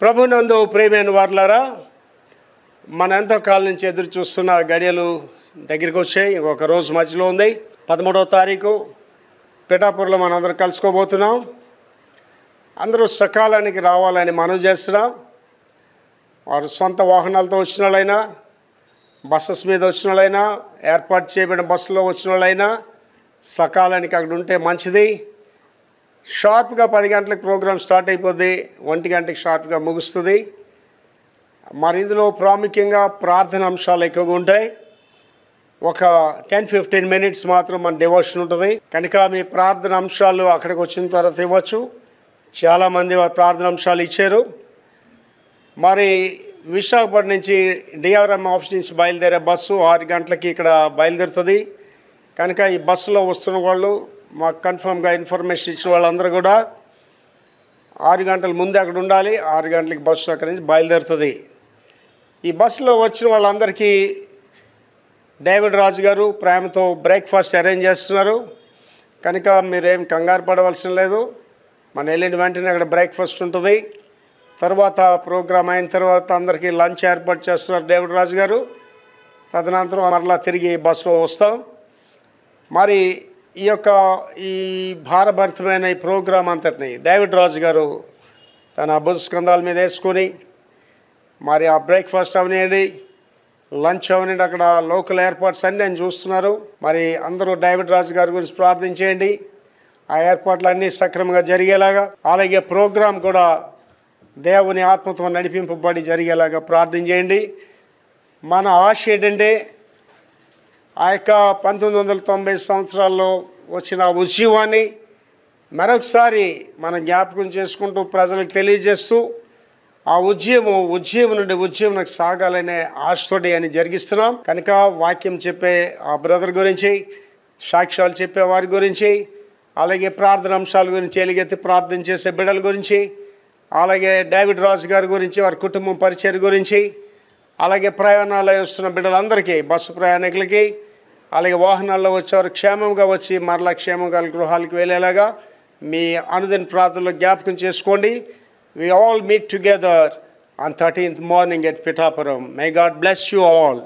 ప్రభునందు ప్రియమైన వారలారా, మన ఎంతో కాలం నుంచి ఎదురు చూస్తున్న గడియలు దగ్గరికి వచ్చాయి. ఒక రోజు మధ్యలో ఉంది. 13వ తారీఖు పిఠాపురంలో మనందరం కలుసుకోబోతున్నాం. అందరూ సకాలానికి రావాలని మనవి చేస్తున్నాం. వారు సొంత వాహనాలతో వచ్చిన వాళ్ళైనా, బస్సెస్ మీద వచ్చిన వాళ్ళైనా, ఏర్పాటు చేయబడిన బస్సులో వచ్చిన వాళ్ళైనా సకాలానికి అక్కడ ఉంటే మంచిది. షార్ప్గా 10 గంటలకు ప్రోగ్రాం స్టార్ట్ అయిపోద్ది, 1 గంటకి షార్ప్గా ముగుస్తుంది. మరి ఇందులో ప్రాముఖ్యంగా ప్రార్థన అంశాలు ఎక్కువగా ఉంటాయి. ఒక 10-15 మినిట్స్ మాత్రం మన డివోషన్ ఉంటుంది. కనుక మీ ప్రార్థన అంశాలు అక్కడికి వచ్చిన తర్వాత ఇవ్వచ్చు. చాలామంది ప్రార్థన అంశాలు ఇచ్చారు. మరి విశాఖపట్నం నుంచి డిఆర్ఎం ఆఫీస్ నుంచి బయలుదేరే బస్సు 6 గంటలకి ఇక్కడ బయలుదేరుతుంది. కనుక ఈ బస్సులో వస్తున్న వాళ్ళు మాకు కన్ఫర్మ్గా ఇన్ఫర్మేషన్ ఇచ్చిన వాళ్ళందరూ కూడా 6 గంటల ముందే అక్కడ ఉండాలి. 6 గంటలకి బస్సు అక్కడి నుంచి బయలుదేరుతుంది. ఈ బస్సులో వచ్చిన వాళ్ళందరికీ డేవిడ్ రాజు గారు ప్రేమతో బ్రేక్ఫాస్ట్ అరేంజ్ చేస్తున్నారు. కనుక మీరేం కంగారు పడవలసిన లేదు. మన వెళ్ళిన వెంటనే అక్కడ బ్రేక్ఫాస్ట్ ఉంటుంది. తర్వాత ప్రోగ్రాం అయిన తర్వాత అందరికీ లంచ్ ఏర్పాటు చేస్తున్నారు డేవిడ్ రాజు గారు. తదనంతరం మరలా తిరిగి బస్సులో వస్తాం. మరి ఈ భారభరితమైన ఈ ప్రోగ్రాం అంతటిని డేవిడ్ రాజు గారు తన భుజస్కంధాల మీద వేసుకొని మరి ఆ బ్రేక్ఫాస్ట్ అవనివ్వండి, లంచ్ అవనివ్వండి, అక్కడ లోకల్ ఏర్పాట్స్ అన్నీ ఆయన చూస్తున్నారు. మరి అందరూ డేవిడ్ రాజు గారి గురించి ప్రార్థించేయండి. ఆ ఏర్పాట్లు అన్నీ సక్రమంగా జరిగేలాగా, అలాగే ప్రోగ్రాం కూడా దేవుని ఆత్మతో నడిపింపబడి జరిగేలాగా ప్రార్థన చేయండి. మన ఆశ ఏంటంటే ఆ యొక్క 1990 సంవత్సరాల్లో వచ్చిన ఉద్యమాన్ని మరొకసారి మనం జ్ఞాపకం చేసుకుంటూ ప్రజలకు తెలియజేస్తూ ఆ ఉద్యమం నుండి ఉద్యమంకి సాగాలనే ఆశతోటి అని జరిగిస్తున్నాం. కనుక వాక్యం చెప్పే ఆ బ్రదర్ గురించి, సాక్ష్యాలు చెప్పే వారి గురించి, అలాగే ప్రార్థన అంశాల గురించి, ఎలుగెత్తి ప్రార్థన చేసే బిడ్డల గురించి, అలాగే డేవిడ్ రాజు గారి గురించి, వారి కుటుంబం పరిచయం గురించి, అలాగే ప్రయాణాల్లో వస్తున్న బిడ్డలందరికీ, బస్సు ప్రయాణికులకి, అలాగే వాహనాల్లో వచ్చేవారు క్షేమంగా వచ్చి మరలా క్షేమంగా గృహాలకు వెళ్ళేలాగా మీ అనుదిన ప్రార్థనలో జ్ఞాపకం చేసుకోండి. We all meet together on 13th morning at Pithapuram. May God bless you all.